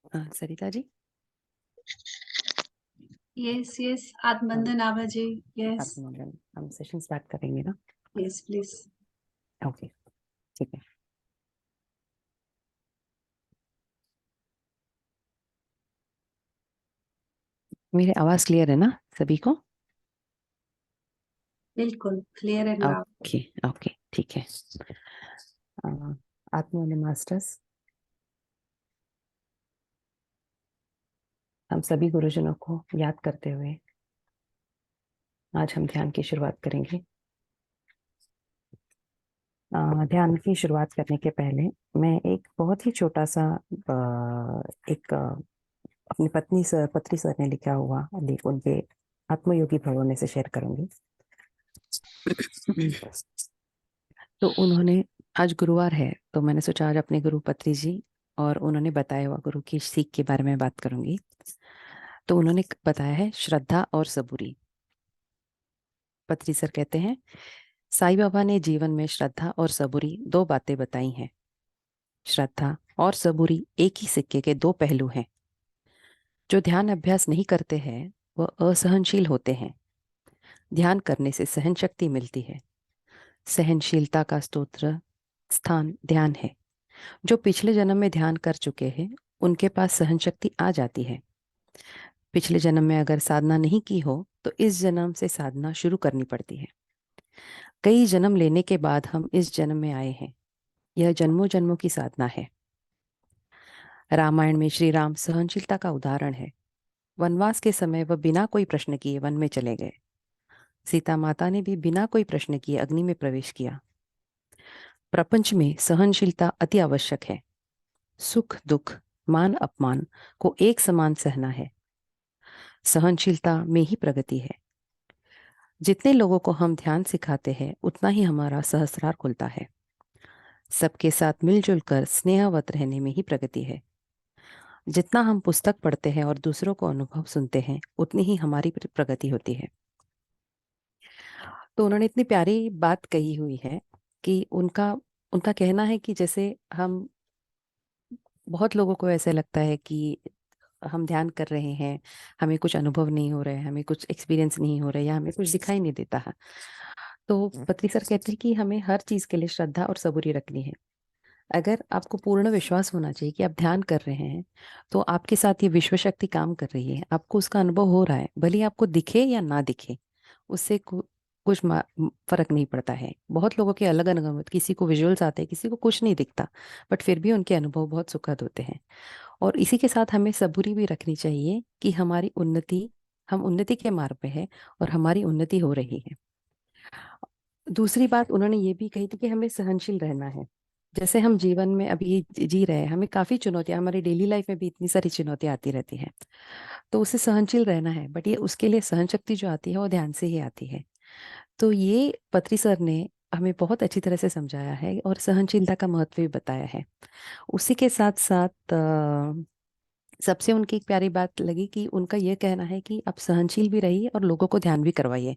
Sarita ji. Yes yes आत्मबंधन आभा जी। Yes आप हम session start करेंगे ना? Yes please. ओके, ठीक है। मेरी आवाज क्लियर है ना सभी को? बिल्कुल clear and loud. Okay okay, ठीक है। आत्मबंधन मास्टर्स, हम सभी गुरुजनों को याद करते हुए आज हम ध्यान की शुरुआत करेंगे। ध्यान की शुरुआत करने के पहले मैं एक बहुत ही छोटा सा एक अपनी पत्री सर ने लिखा हुआ लेख उनके आत्मयोगी भवन में से शेयर करूंगी। तो उन्होंने, आज गुरुवार है तो मैंने सोचा आज अपने गुरु पत्री जी और उन्होंने बताया हुआ गुरु की सीख के बारे में बात करूंगी। तो उन्होंने बताया है श्रद्धा और सबूरी। पत्री सर कहते हैं, साईं बाबा ने जीवन में श्रद्धा और सबूरी दो बातें बताई हैं। श्रद्धा और सबूरी एक ही सिक्के के दो पहलू हैं। जो ध्यान अभ्यास नहीं करते हैं वह असहनशील होते हैं। ध्यान करने से सहन शक्ति मिलती है। सहनशीलता का स्तोत्र स्थान ध्यान है। जो पिछले जन्म में ध्यान कर चुके हैं उनके पास सहन शक्ति आ जाती है। पिछले जन्म में अगर साधना नहीं की हो तो इस जन्म से साधना शुरू करनी पड़ती है। कई जन्म लेने के बाद हम इस जन्म में आए हैं। यह जन्मों जन्मों की साधना है। रामायण में श्री राम सहनशीलता का उदाहरण है। वनवास के समय वह बिना कोई प्रश्न किए वन में चले गए। सीता माता ने भी बिना कोई प्रश्न किए अग्नि में प्रवेश किया। प्रपंच में सहनशीलता अति आवश्यक है। सुख दुख मान अपमान को एक समान सहना है। सहनशीलता में ही प्रगति है। जितने लोगों को हम ध्यान सिखाते हैं उतना ही हमारा सहस्रार खुलता है। सबके साथ मिलजुल कर स्नेहवत रहने में ही प्रगति है। जितना हम पुस्तक पढ़ते हैं और दूसरों को अनुभव सुनते हैं उतनी ही हमारी प्रगति होती है। तो उन्होंने इतनी प्यारी बात कही हुई है कि उनका उनका कहना है कि जैसे हम, बहुत लोगों को ऐसे लगता है कि हम ध्यान कर रहे हैं, हमें कुछ अनुभव नहीं हो रहा है, हमें कुछ एक्सपीरियंस नहीं हो रहा है या हमें कुछ दिखाई नहीं देता है। तो पत्री सर कहते हैं कि हमें हर चीज के लिए श्रद्धा और सबूरी रखनी है। अगर आपको पूर्ण विश्वास होना चाहिए कि आप ध्यान कर रहे हैं तो आपके साथ ये विश्व शक्ति काम कर रही है, आपको उसका अनुभव हो रहा है, भले ही आपको दिखे या ना दिखे, उससे कुछ फर्क नहीं पड़ता है। बहुत लोगों के अलग अलग अनुभव, किसी को विजुअल्स आते हैं, किसी को कुछ नहीं दिखता, बट फिर भी उनके अनुभव बहुत सुखद होते हैं। और इसी के साथ हमें सबूरी भी रखनी चाहिए कि हमारी उन्नति, हम उन्नति के मार्ग पे है और हमारी उन्नति हो रही है। दूसरी बात उन्होंने ये भी कही थी कि हमें सहनशील रहना है। जैसे हम जीवन में अभी जी रहे हैं, हमें काफी चुनौतियां, हमारी डेली लाइफ में भी इतनी सारी चुनौतियां आती रहती हैं, तो उसे सहनशील रहना है। बट ये उसके लिए सहन शक्ति जो आती है वो ध्यान से ही आती है। तो ये पत्री सर ने हमें बहुत अच्छी तरह से समझाया है और सहनशीलता का महत्व भी बताया है। उसी के साथ साथ सबसे उनकी एक प्यारी बात लगी कि उनका ये कहना है कि आप सहनशील भी रहिए और लोगों को ध्यान भी करवाइए।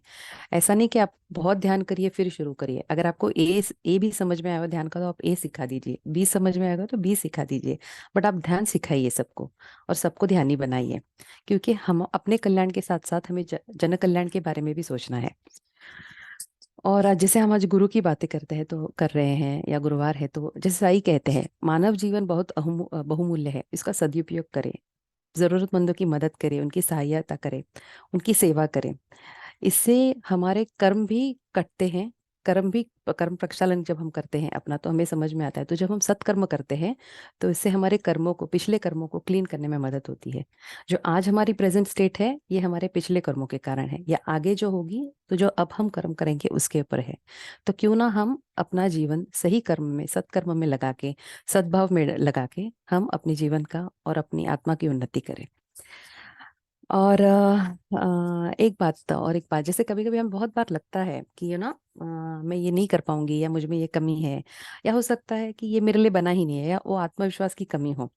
ऐसा नहीं कि आप बहुत ध्यान करिए फिर शुरू करिए। अगर आपको ए भी समझ में आएगा ध्यान का तो आप ए सिखा दीजिए, बी समझ में आएगा तो बी सिखा दीजिए, बट आप ध्यान सिखाइए सबको और सबको ध्यानी बनाइए। क्योंकि हम अपने कल्याण के साथ साथ हमें जन कल्याण के बारे में भी सोचना है। और जैसे हम आज गुरु की बातें करते हैं तो कर रहे हैं या गुरुवार है, तो जैसे साई कहते हैं मानव जीवन बहुत बहुमूल्य है, इसका सदुपयोग करें, जरूरतमंदों की मदद करें, उनकी सहायता करें, उनकी सेवा करें। इससे हमारे कर्म भी कटते हैं। कर्म प्रक्षालन जब हम करते हैं अपना तो हमें समझ में आता है। तो जब हम सत्कर्म करते हैं तो इससे हमारे कर्मों को, पिछले कर्मों को क्लीन करने में मदद होती है। जो आज हमारी प्रेजेंट स्टेट है ये हमारे पिछले कर्मों के कारण है, या आगे जो होगी तो जो अब हम कर्म करेंगे उसके ऊपर है। तो क्यों ना हम अपना जीवन सही कर्म में, सत्कर्म में लगा के, सद्भाव में लगा के हम अपने जीवन का और अपनी आत्मा की उन्नति करें। और एक बात, जैसे कभी कभी हम बहुत बार लगता है कि मैं ये नहीं कर पाऊंगी या मुझ में ये कमी है, या हो सकता है कि ये मेरे लिए बना ही नहीं है, या वो आत्मविश्वास की कमी हो।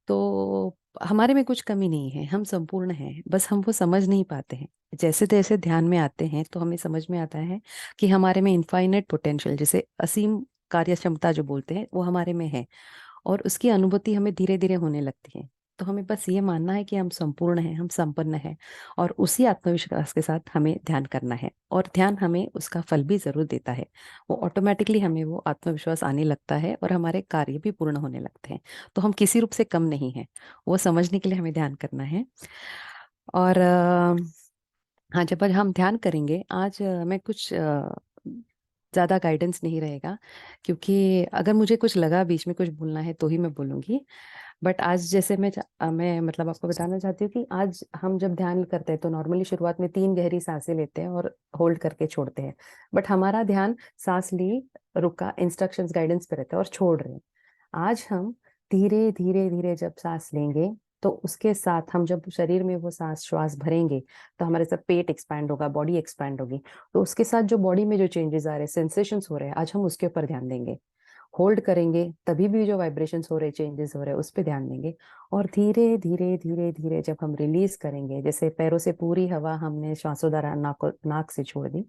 तो हमारे में कुछ कमी नहीं है, हम संपूर्ण हैं, बस हम वो समझ नहीं पाते हैं। जैसे जैसे ध्यान में आते हैं तो हमें समझ में आता है कि हमारे में इनफाइनाइट पोटेंशियल, जैसे असीम कार्य क्षमता जो बोलते हैं वो हमारे में है। और उसकी अनुभूति हमें धीरे धीरे होने लगती है। तो हमें बस ये मानना है कि हम संपूर्ण हैं, हम संपन्न हैं, और उसी आत्मविश्वास के साथ हमें ध्यान करना है, और ध्यान हमें उसका फल भी जरूर देता है। वो ऑटोमेटिकली हमें वो आत्मविश्वास आने लगता है और हमारे कार्य भी पूर्ण होने लगते हैं। तो हम किसी रूप से कम नहीं हैं, वो समझने के लिए हमें ध्यान करना है। और हाँ, जब हम ध्यान करेंगे आज, मैं कुछ ज़्यादा गाइडेंस नहीं रहेगा, क्योंकि अगर मुझे कुछ लगा बीच में कुछ बोलना है तो ही मैं बोलूँगी। बट आज जैसे मैं मतलब आपको बताना चाहती हूँ कि आज हम जब ध्यान करते हैं तो नॉर्मली शुरुआत में 3 गहरी सांसें लेते हैं और होल्ड करके छोड़ते हैं। बट हमारा ध्यान सांस ली, रुका, इंस्ट्रक्शंस गाइडेंस पे रहता है और छोड़ रहे हैं। आज हम धीरे धीरे धीरे जब सांस लेंगे, तो उसके साथ हम जब शरीर में वो सांस श्वास भरेंगे, तो हमारे सब पेट एक्सपैंड होगा, बॉडी एक्सपैंड होगी। तो उसके साथ जो बॉडी में जो चेंजेस आ रहे हैं, सेंसेशंस हो रहे हैं, आज हम उसके ऊपर ध्यान देंगे। होल्ड करेंगे तभी भी जो वाइब्रेशंस हो रहे, चेंजेस हो रहे हैं, उस पर ध्यान देंगे। और धीरे धीरे धीरे धीरे जब हम रिलीज करेंगे, जैसे पैरों से पूरी हवा हमने श्वासों द्वारा नाक से छोड़ दी,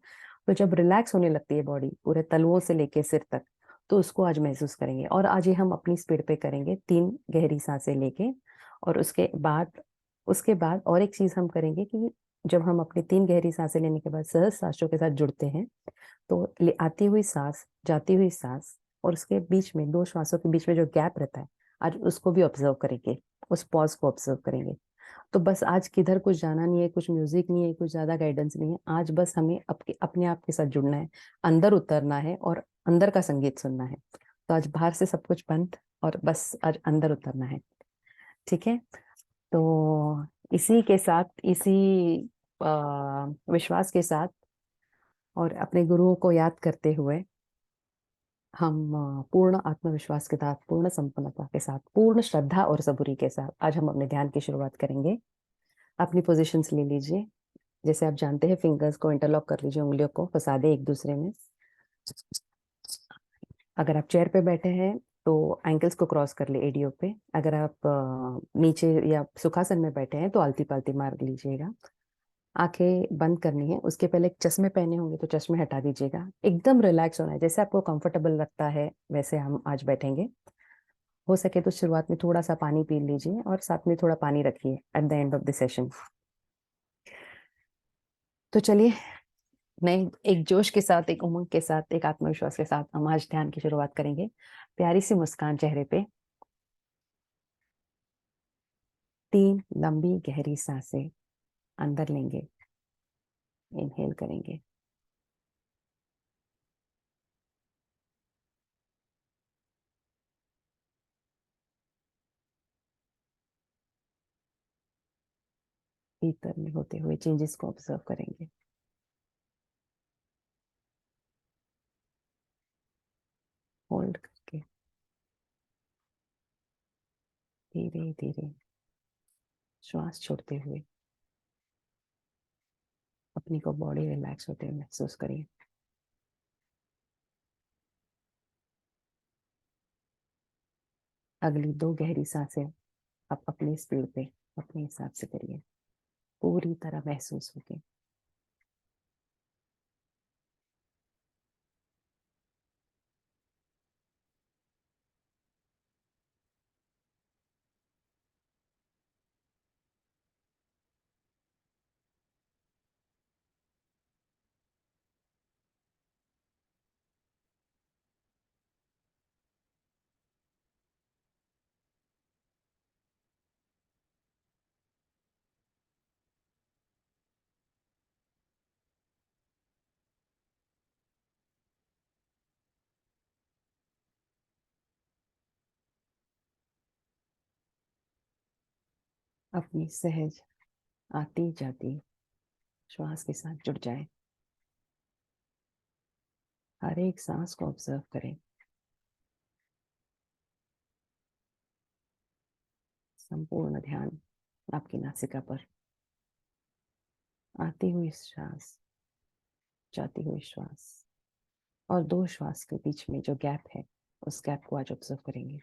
तो जब रिलैक्स होने लगती है बॉडी पूरे तलवों से लेके सिर तक, तो उसको आज महसूस करेंगे। और आज ये हम अपनी स्पीड पे करेंगे, 3 गहरी सांसें लेके। और उसके बाद और एक चीज हम करेंगे कि जब हम अपनी 3 गहरी सांसें लेने के बाद सहज सांसों के साथ जुड़ते हैं, तो आती हुई सांस, जाती हुई सांस, और उसके बीच में 2 श्वासों के बीच में जो गैप रहता है, आज उसको भी ऑब्जर्व करेंगे, उस पॉज को ऑब्जर्व करेंगे। तो बस आज किधर कुछ जाना नहीं है, कुछ म्यूजिक नहीं है, कुछ ज्यादा गाइडेंस नहीं है। आज बस हमें अपने आप के साथ जुड़ना है, अंदर उतरना है और अंदर का संगीत सुनना है। तो आज बाहर से सब कुछ बंद, और बस आज अंदर उतरना है। ठीक है। तो इसी के साथ, इसी विश्वास के साथ, और अपने गुरुओं को याद करते हुए, हम पूर्ण आत्मविश्वास के साथ, पूर्ण संपन्नता के साथ, पूर्ण श्रद्धा और सबूरी के साथ आज हम अपने ध्यान की शुरुआत करेंगे। अपनी पोजीशंस ले लीजिए। जैसे आप जानते हैं, फिंगर्स को इंटरलॉक कर लीजिए, उंगलियों को फंसा दे एक दूसरे में। अगर आप चेयर पे बैठे हैं तो एंकल्स को क्रॉस कर ले एडियो पे। अगर आप नीचे या सुखासन में बैठे हैं तो आलती पालती मार लीजिएगा। आंखें बंद करनी है। उसके पहले एक चश्मे पहने होंगे तो चश्मे हटा दीजिएगा। एकदम रिलैक्स होना है, जैसे आपको कंफर्टेबल लगता है वैसे हम आज बैठेंगे। हो सके तो शुरुआत में थोड़ा सा पानी पी लीजिए और साथ में थोड़ा पानी रखिए at the end of the session. तो चलिए, नए एक जोश के साथ, एक उमंग के साथ, एक आत्मविश्वास के साथ हम आज ध्यान की शुरुआत करेंगे। प्यारी सी मुस्कान चेहरे पे। 3 लंबी गहरी सांसें अंदर लेंगे, इनहेल करेंगे। भीतर में होते हुए चेंजेस को ऑब्जर्व करेंगे। होल्ड करके धीरे धीरे श्वास छोड़ते हुए अपनी को बॉडी रिलैक्स होते हुए महसूस करिए। अगली 2 गहरी सांसें आप अपनी स्पीड पे, अपने हिसाब से करिए, पूरी तरह महसूस होके। अपनी सहज आती जाती श्वास के साथ जुड़ जाए। हर एक सांस को ऑब्जर्व करें। संपूर्ण ध्यान आपकी नासिका पर। आती हुई श्वास, जाती हुई श्वास, और 2 श्वास के बीच में जो गैप है, उस गैप को आज ऑब्जर्व करेंगे।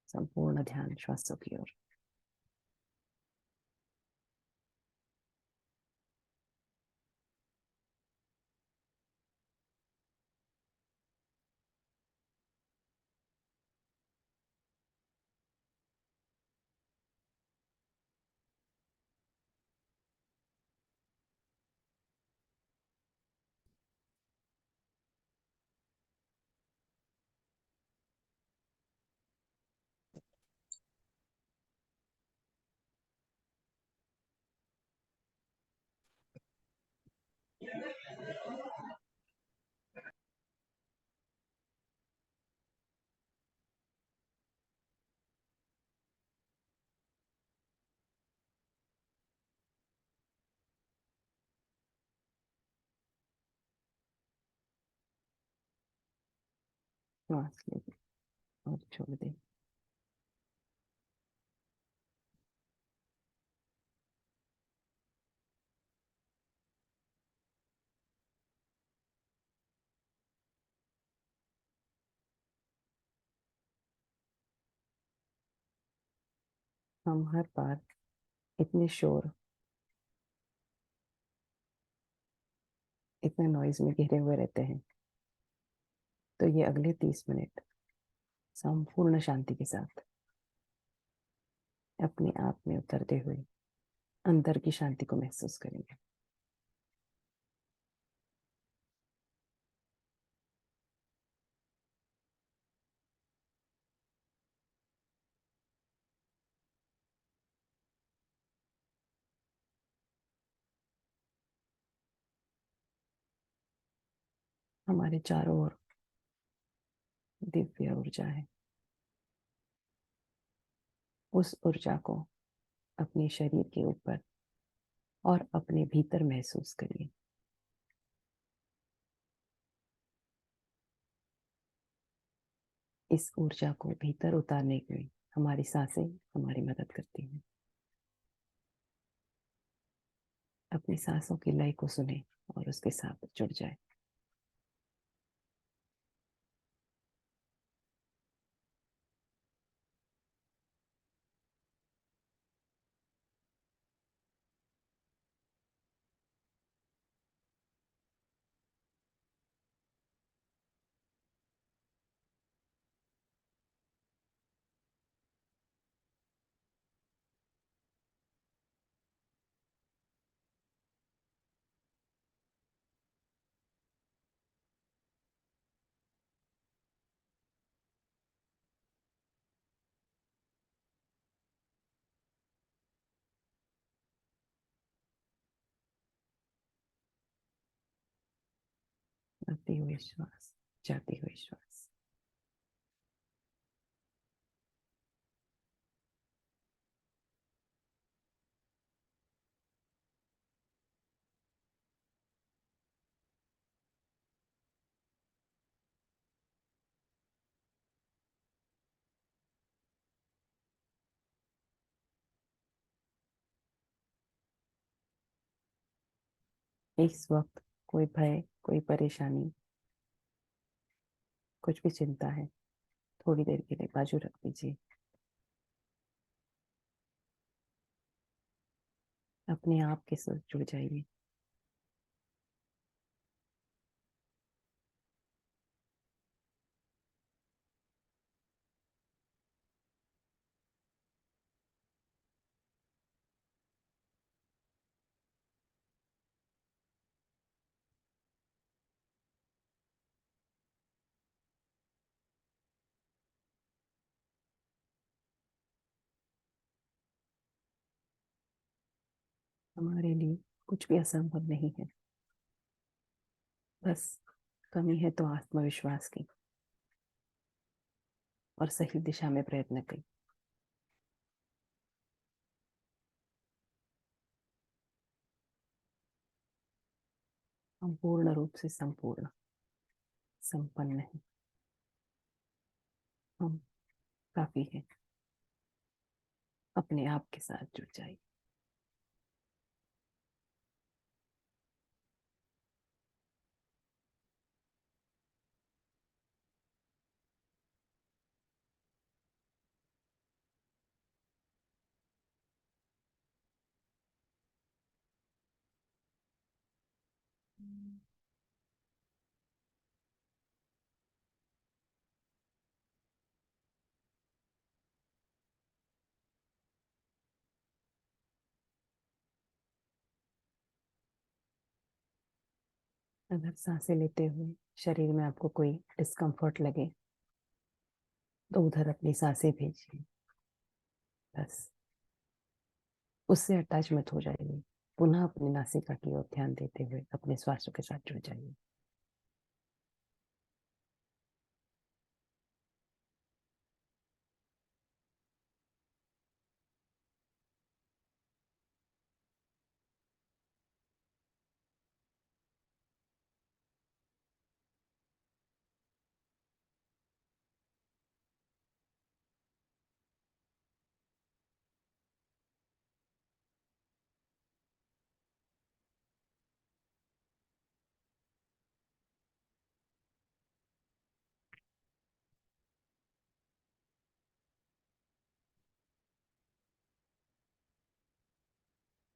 संपूर्ण ध्यान श्वासों की ओर। श्वास ले और छोड़ दे। हम हर बार इतने शोर, इतने नॉइज में घिरे हुए रहते हैं, तो ये अगले 30 मिनट संपूर्ण शांति के साथ अपने आप में उतरते हुए अंदर की शांति को महसूस करेंगे। हमारे चारों ओर दिव्य ऊर्जा है। उस ऊर्जा को अपने शरीर के ऊपर और अपने भीतर महसूस करिए। इस ऊर्जा को भीतर उतारने में हमारी सांसें हमारी मदद करती हैं। अपनी सांसों की लय को सुने और उसके साथ जुड़ जाए। आते हुए श्वास, जाते हुए श्वास। इस वक्त कोई भय, कोई परेशानी, कुछ भी चिंता है, थोड़ी देर के लिए बाजू रख दीजिए। अपने आप के साथ जुड़ जाइए। हमारे लिए कुछ भी असंभव नहीं है। बस कमी है तो आत्मविश्वास की और सही दिशा में प्रयत्न की। हम पूर्ण रूप से संपूर्ण, संपन्न है। हम काफी है। अपने आप के साथ जुड़ जाइए। अगर सांसें लेते हुए शरीर में आपको कोई डिस्कम्फर्ट लगे तो उधर अपनी सांसें भेजिए। बस उससे अटैच मत हो जाइए। पुनः अपनी नासिका की ओर ध्यान देते हुए अपने श्वासों के साथ जुड़ जाइए।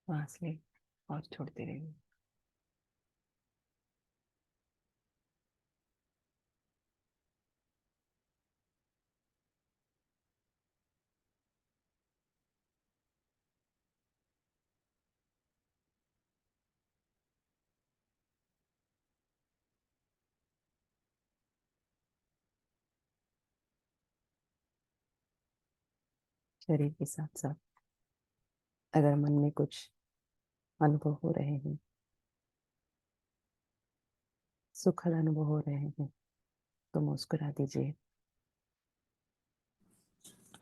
सांस ले और छोड़ते रहिए। शरीर के साथ साथ अगर मन में कुछ अनुभव हो रहे हैं, सुखद अनुभव हो रहे हैं, तो मुस्कुरा दीजिए।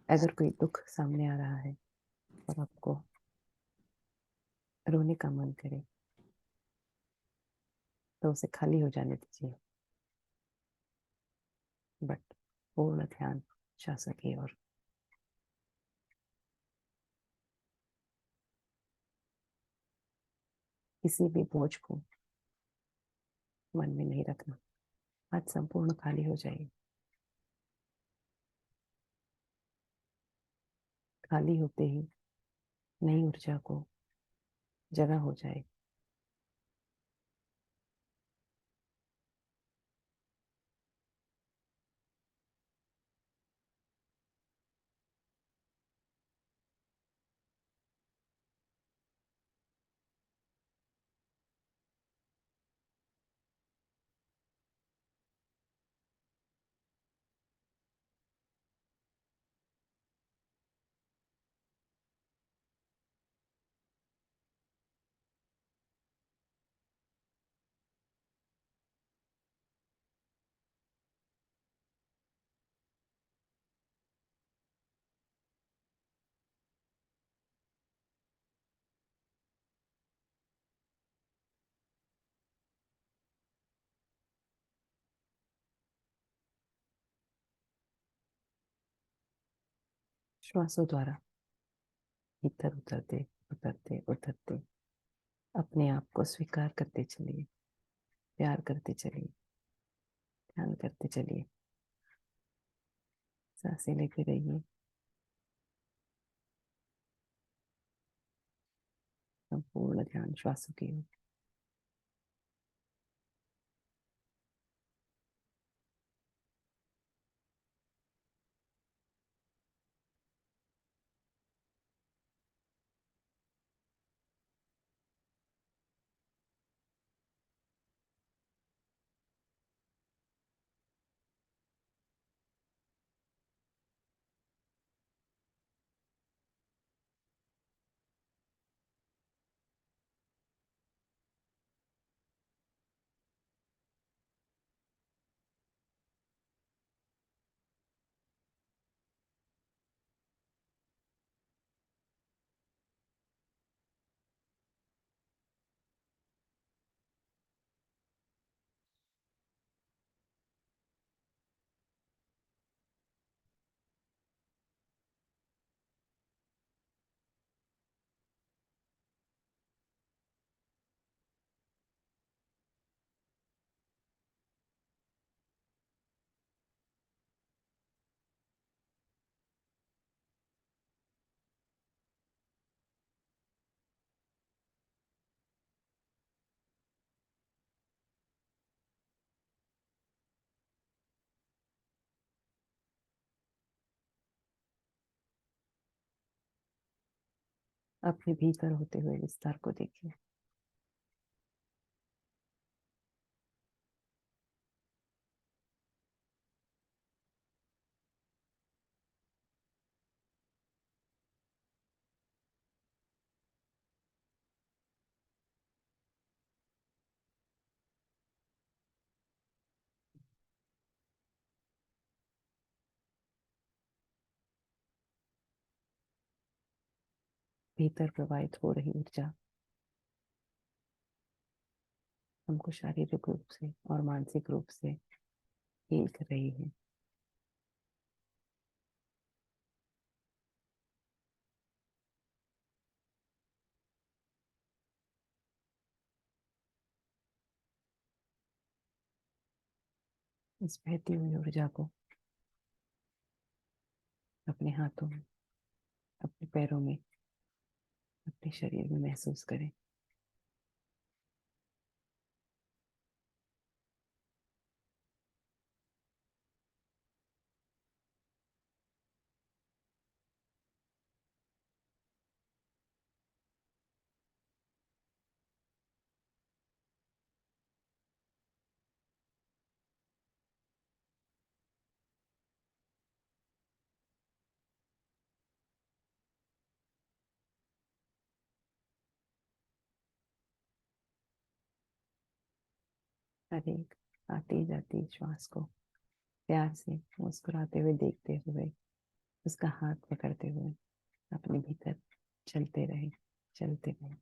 अगर कोई दुख सामने आ रहा है और आपको रोने का मन करे, तो उसे खाली हो जाने दीजिए। बट पूर्ण ध्यान श्वासों की ओर। किसी भी बोझ को मन में नहीं रखना। आज संपूर्ण खाली हो जाइए। खाली होते ही नई ऊर्जा को जगह हो जाए। श्वासों द्वारा भीतर उतरते उतरते उतरते अपने आप को स्वीकार करते चलिए, प्यार करते चलिए, ध्यान करते चलिए। सांसें लेते रहिए। संपूर्ण ध्यान श्वासों की ओर। अपने भीतर होते हुए विस्तार को देखिए। भीतर प्रवाहित हो रही ऊर्जा हमको शारीरिक रूप से और मानसिक रूप से हील कर रही है। इस बहती हुई ऊर्जा को अपने हाथों में, अपने पैरों में, अपने शरीर में महसूस करें। हर एक आती जाती श्वास को प्यार से मुस्कुराते हुए देखते हुए, उसका हाथ पकड़ते हुए अपने भीतर चलते रहे, चलते रहे।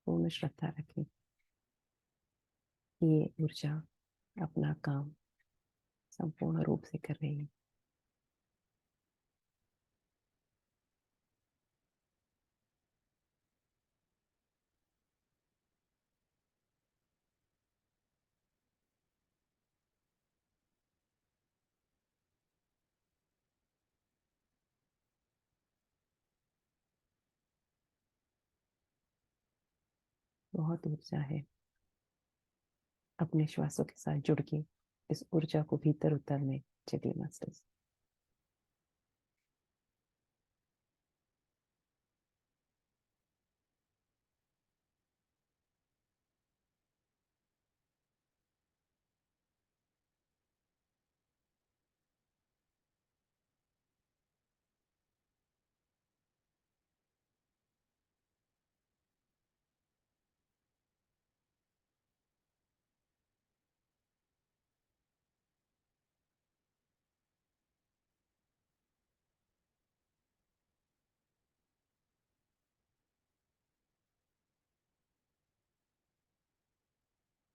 पूर्ण श्रद्धा रखें कि ये ऊर्जा अपना काम संपूर्ण रूप से कर रही है। बहुत ऊर्जा है। अपने श्वासों के साथ जुड़ के इस ऊर्जा को भीतर उतरने चलिए मास्टर्स।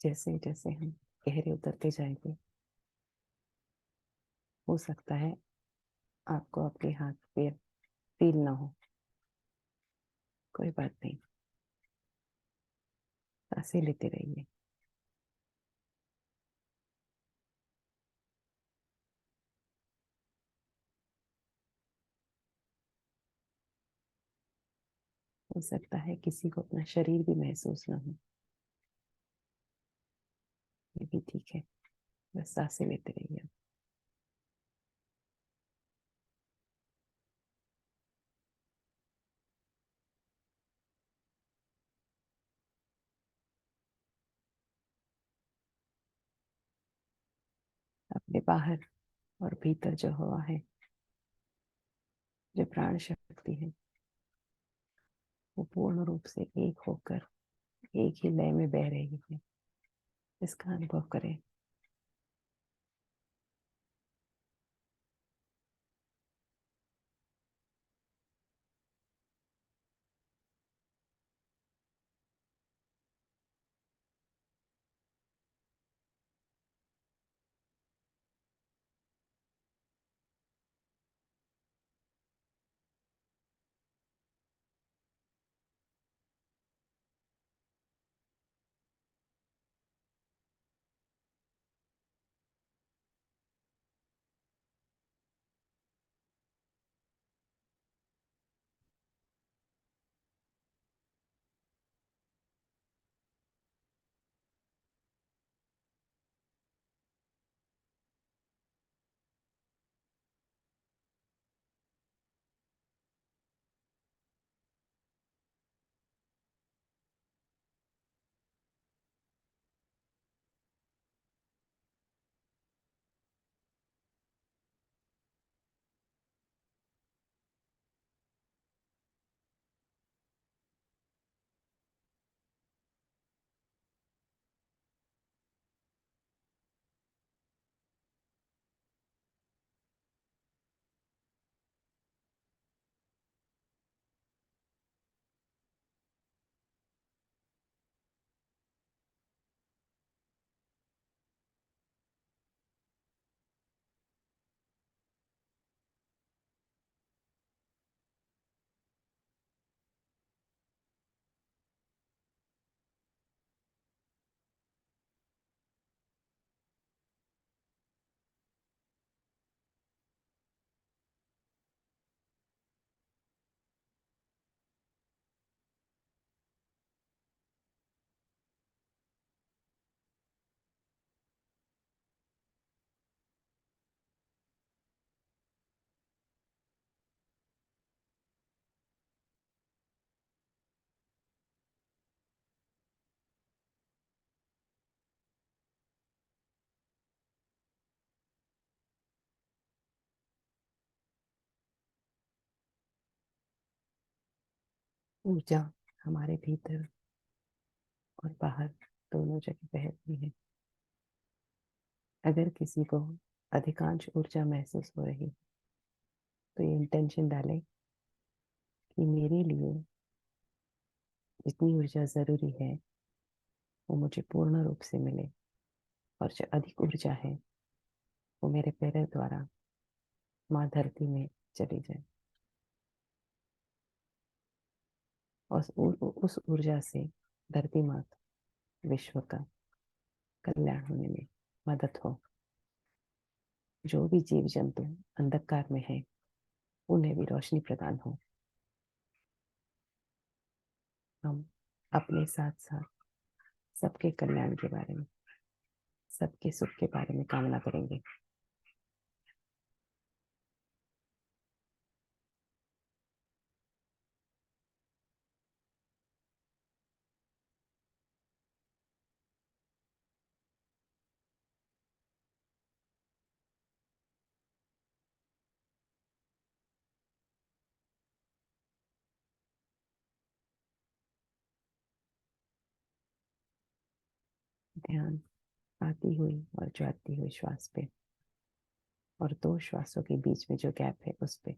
जैसे जैसे हम गहरे उतरते जाएंगे, हो सकता है आपको आपके हाथ पैर फील ना हो, कोई बात नहीं, सांसें लेते रहिए। हो सकता है किसी को अपना शरीर भी महसूस ना हो, ये भी ठीक है, बस सांसें लेते रहिए। अपने बाहर और भीतर जो हवा है, जो प्राण शक्ति है, वो पूर्ण रूप से एक होकर एक ही लय में बह रही है। इसका अनुभव करें। ऊर्जा हमारे भीतर और बाहर दोनों जगह बहती है। अगर किसी को अधिकांश ऊर्जा महसूस हो रही तो ये इंटेंशन डाले कि मेरे लिए जितनी ऊर्जा जरूरी है वो मुझे पूर्ण रूप से मिले, और जो अधिक ऊर्जा है वो मेरे पैरों द्वारा माँ धरती में चली जाए, और उस ऊर्जा से धरती माता विश्व का कल्याण होने में मदद हो। जो भी जीव जंतु अंधकार में है उन्हें भी रोशनी प्रदान हो। हम अपने साथ साथ सबके कल्याण के बारे में, सबके सुख के बारे में कामना करेंगे। ध्यान आती हुई और जाती हुई श्वास पे, और दो श्वासों के बीच में जो गैप है उस पे।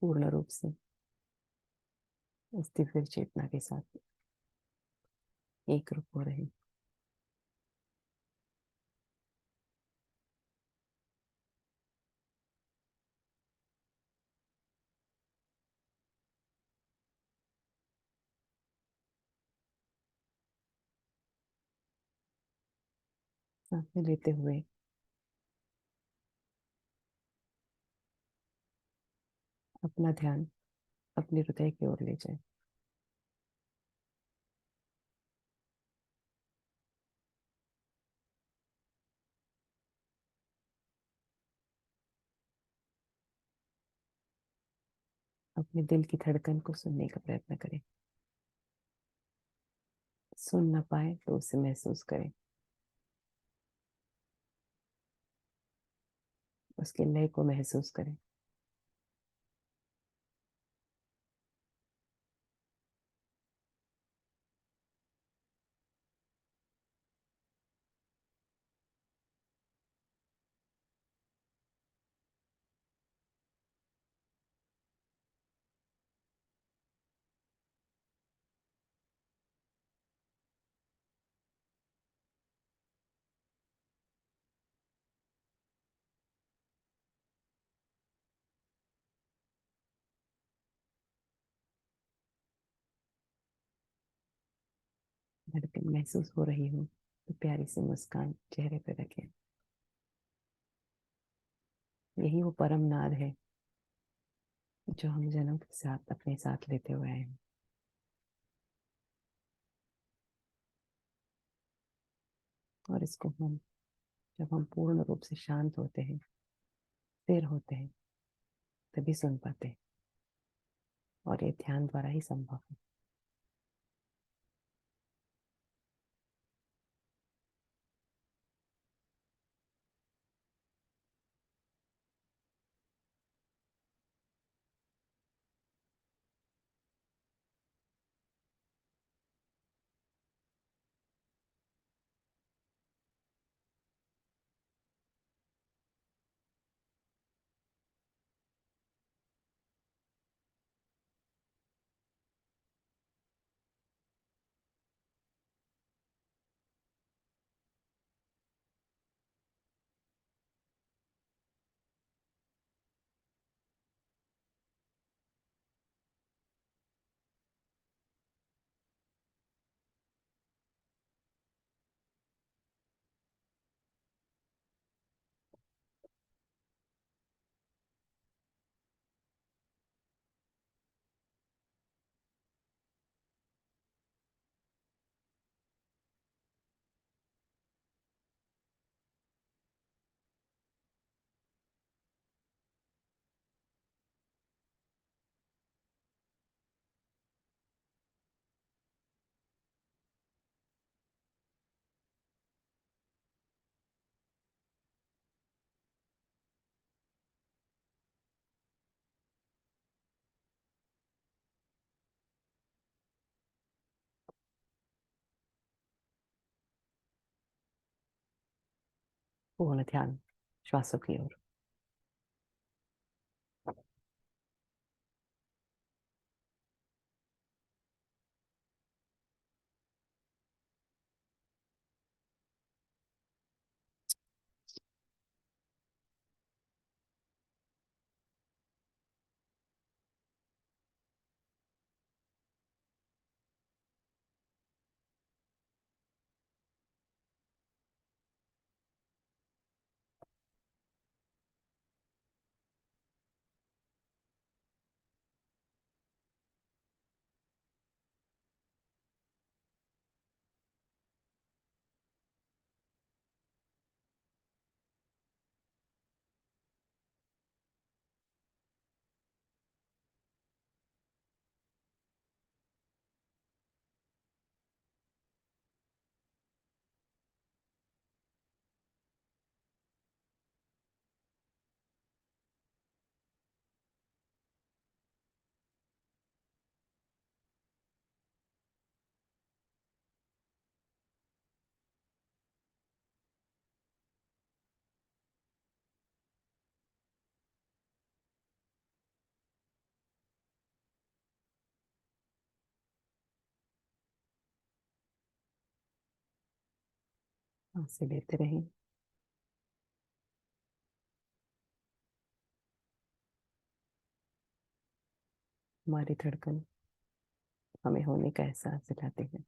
पूर्ण रूप से स्थिर चेतना के साथ एक रूप हो रहे। सांसें लेते हुए अपना ध्यान अपने हृदय की ओर ले जाए। अपने दिल की धड़कन को सुनने का प्रयत्न करें। सुन ना पाए तो उसे महसूस करें, उसके लय को महसूस करें। धड़कन महसूस हो रही हो तो प्यारी सी मुस्कान चेहरे पर रखें। यही वो परम नाद है जो हम जन्म के साथ अपने साथ लेते हुए आए हैं। और इसको हम, जब हम पूर्ण रूप से शांत होते हैं, स्थिर होते हैं, तभी सुन पाते हैं, और ये ध्यान द्वारा ही संभव है। पूर्ण ध्यान श्वासों की ओर। सांसें लेते रहें। हमारी धड़कन हमें होने का एहसास दिलाते हैं।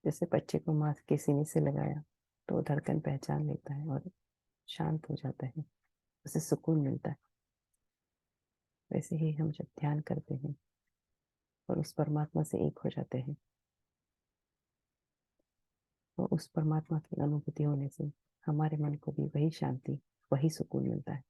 जैसे बच्चे को माँ के सीने से लगाया तो वो धड़कन पहचान लेता है और शांत हो जाता है, उसे सुकून मिलता है। वैसे ही हम जब ध्यान करते हैं और उस परमात्मा से एक हो जाते हैं, तो उस परमात्मा की अनुभूति होने से हमारे मन को भी वही शांति, वही सुकून मिलता है।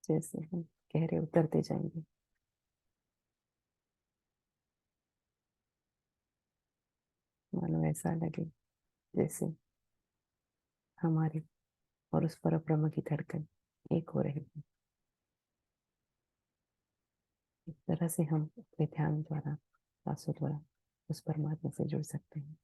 जैसे हम गहरे उतरते जाएंगे, मानो ऐसा लगे जैसे हमारी और उस पर ब्रह्म की धड़कन एक हो रही है। इस तरह से हम अपने ध्यान द्वारा, सांसों द्वारा उस परमात्मा से जुड़ सकते हैं।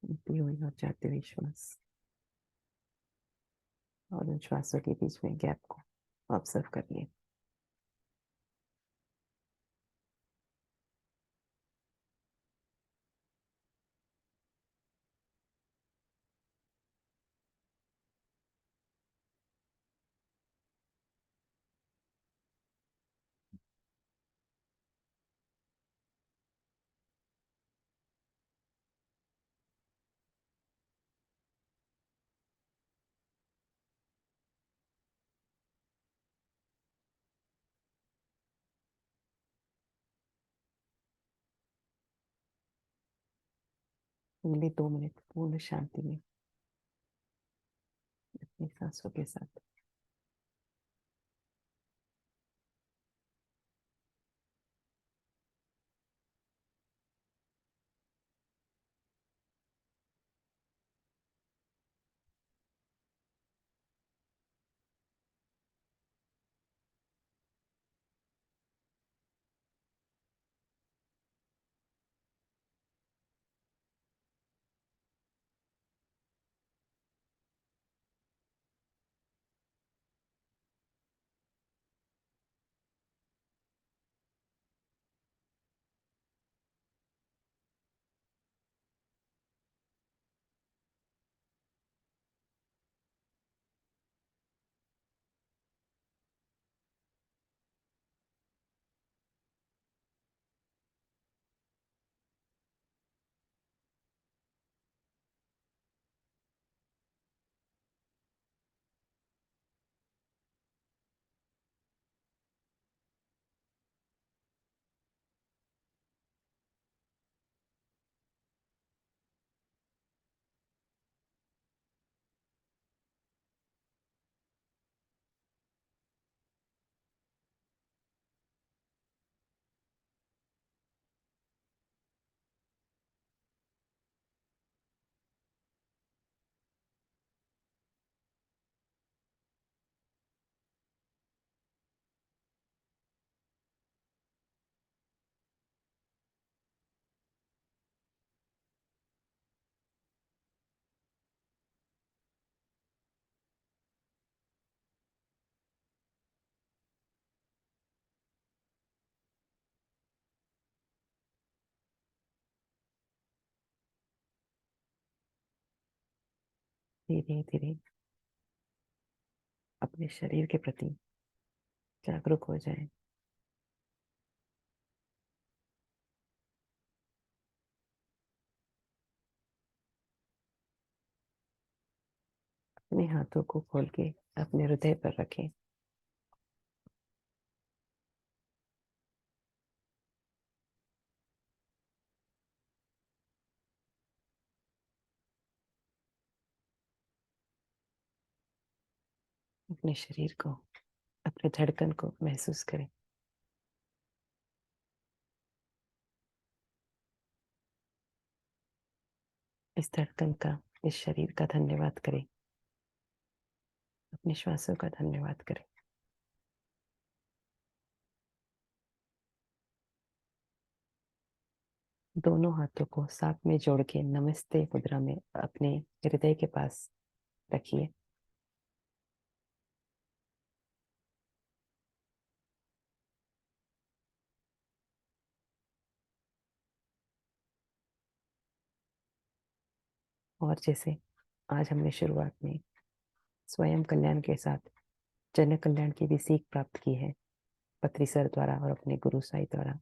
आती हुई और जाती हुई श्वास और उन श्वासों के बीच में गैप को ऑब्जर्व करिए। अगले 2 मिनट पूर्ण शांति में अपनी सांसों के साथ धीरे धीरे अपने शरीर के प्रति जागरूक हो जाएं। अपने हाथों को खोल के अपने हृदय पर रखें। अपने शरीर को, अपने धड़कन को महसूस करें। इस धड़कन का, इस शरीर का धन्यवाद करें। अपने श्वासों का धन्यवाद करें। दोनों हाथों को साथ में जोड़ के नमस्ते मुद्रा में अपने हृदय के पास रखिए। और जैसे आज हमने शुरुआत में स्वयं कल्याण के साथ जन कल्याण की भी सीख प्राप्त की है, पत्री सर द्वारा और अपने गुरु साई द्वारा,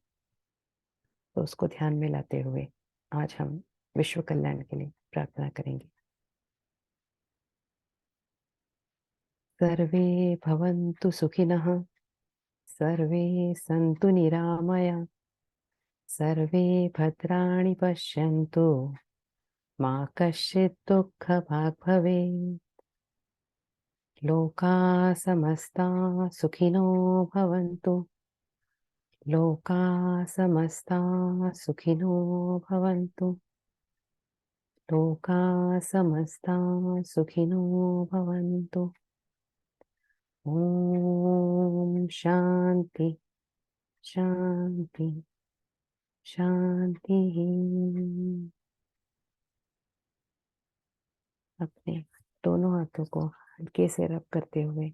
तो उसको ध्यान में लाते हुए आज हम विश्व कल्याण के लिए प्रार्थना करेंगे। सर्वे भवन्तु सुखिनः, सर्वे सन्तु निरामया, सर्वे भद्राणि पश्यन्तु, मा कश्चित् दुःखभाग् भवेत्। लोकाः समस्ताः सुखिनो भवन्तु, लोकाः समस्ताः सुखिनो भवन्तु, लोकाः समस्ताः सुखिनो भवन्तु। ॐ शान्ति शान्ति शान्तिः। अपने दोनों हाथों को हल्के से रब करते हुए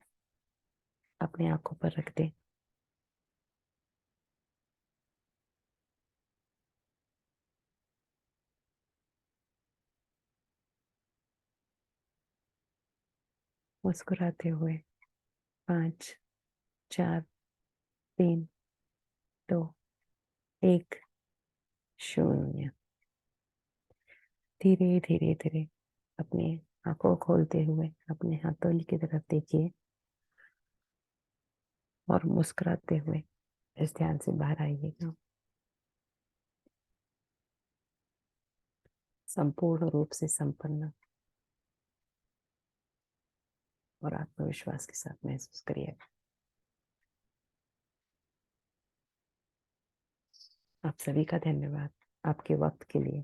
अपने आंखों पर रख दे। मुस्कुराते हुए 5, 4, 3, 2, 1, 0। धीरे धीरे धीरे अपने आंखों खोलते हुए अपने हथेली की तरफ देखिए और मुस्कुराते हुए इस ध्यान से बाहर आइएगा। संपूर्ण रूप से संपन्न और आत्मविश्वास के साथ महसूस करिए। आप सभी का धन्यवाद, आपके वक्त के लिए,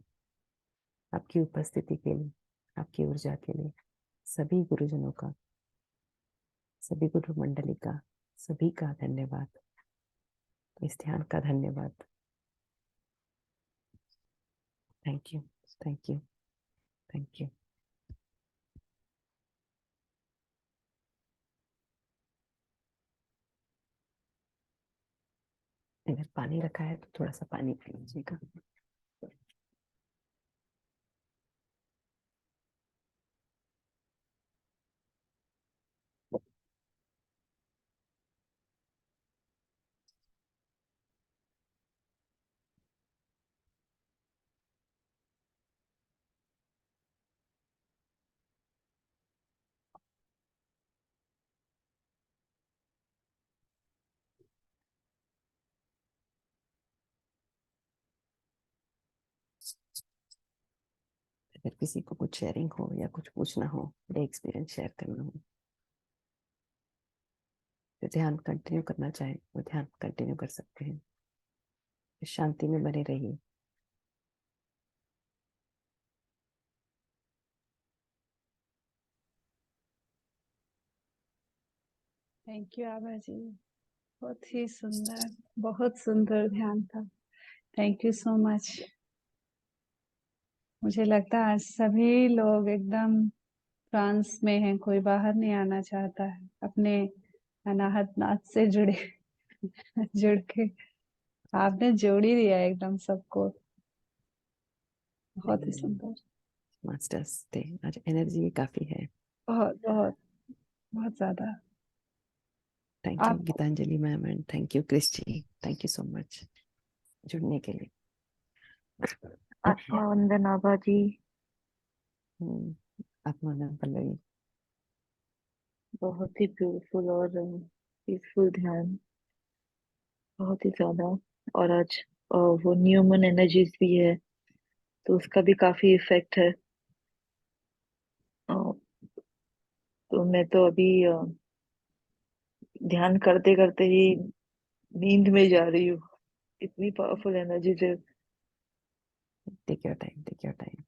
आपकी उपस्थिति के लिए, आपकी ऊर्जा के लिए। सभी गुरुजनों का, सभी गुरु मंडली का, सभी का धन्यवाद। इस ध्यान का धन्यवाद। Thank you, thank you, thank you. अगर पानी रखा है तो थोड़ा सा पानी पी लीजिएगा। अगर किसी को कुछ शेयरिंग हो या कुछ पूछना हो या एक्सपीरियंस शेयर करना हो, तो ध्यान कंटिन्यू करना चाहे वो ध्यान कंटिन्यू कर सकते हैं। शांति में बने रहिए। थैंक यू आभा जी, बहुत ही सुंदर, बहुत सुंदर ध्यान था। Thank you so much. मुझे लगता है आज सभी लोग एकदम ट्रांस में हैं, कोई बाहर नहीं आना चाहता है अपने अनाहत नाथ से जुड़े जुड़ के। आपने जोड़ ही दिया एकदम सबको, बहुत ही सुंदर। मास्टर्स डे, आज एनर्जी काफी है। बहुत बहुत बहुत ज्यादा। थैंक यू आप Geetanjali ma'am and thank you Chris ji, thank you so much जुड़ने के लिए। आत्मवंदन आभा जी। आत्मानंद पल्लवी। बहुत ही ब्यूटीफुल और पीसफुल ध्यान, बहुत ही ज्यादा। और आज वो न्यूमन एनर्जीज भी है, तो उसका भी काफी इफेक्ट है। अ, तो मैं तो अभी ध्यान करते करते ही नींद में जा रही हूँ, इतनी पावरफुल एनर्जीज है। Take your time, take your time.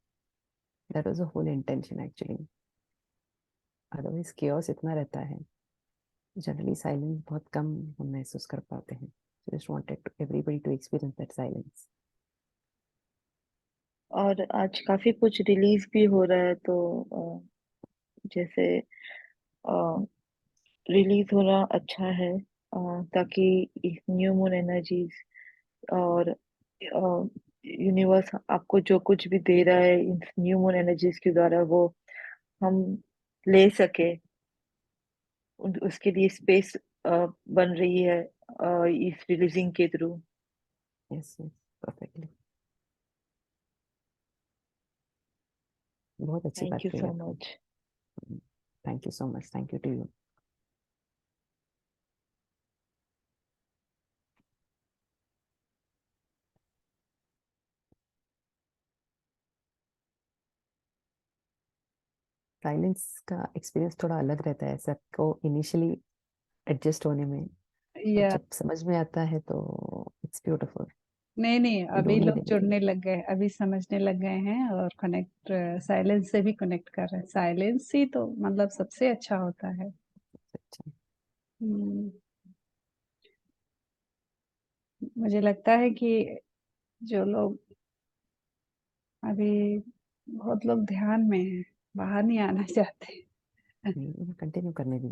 That was the whole intention actually. Otherwise chaos इतना रहता है, जनरली साइलेंस बहुत कम हम महसूस कर पाते हैं। Just wanted everybody to experience that silence. और आज काफी कुछ रिलीज भी हो रहा है, तो जैसे रिलीज होना अच्छा है, ताकि न्यू मून एनर्जीज और यूनिवर्स आपको जो कुछ भी दे रहा है इन न्यू मून एनर्जीज के द्वारा, वो हम ले सके। उसके लिए स्पेस बन रही है इस रिलीजिंग के थ्रू। Yes yes, perfectly. बहुत अच्छी थैंक बात यू कही सो आपने। Much. Thank you so much, thank you to you. Silence का एक्सपीरियंस थोड़ा अलग रहता है सबको इनिशियली एडजस्ट होने में, और या जब समझ में आता है तो इट्स ब्यूटीफुल। नहीं नहीं, अभी दोनों ही लोग देने के लिए। जुड़ने लग गए, अभी समझने लग गए हैं और कनेक्ट साइलेंस से भी कनेक्ट कर रहे हैं। साइलेंस ही तो मतलब सबसे अच्छा होता है। अच्छा। हम्म, मुझे लगता है कि जो लोग अभी, बहुत लोग ध्यान में हैं, बाहर नहीं आना चाहते। कंटिन्यू करने दीजिए।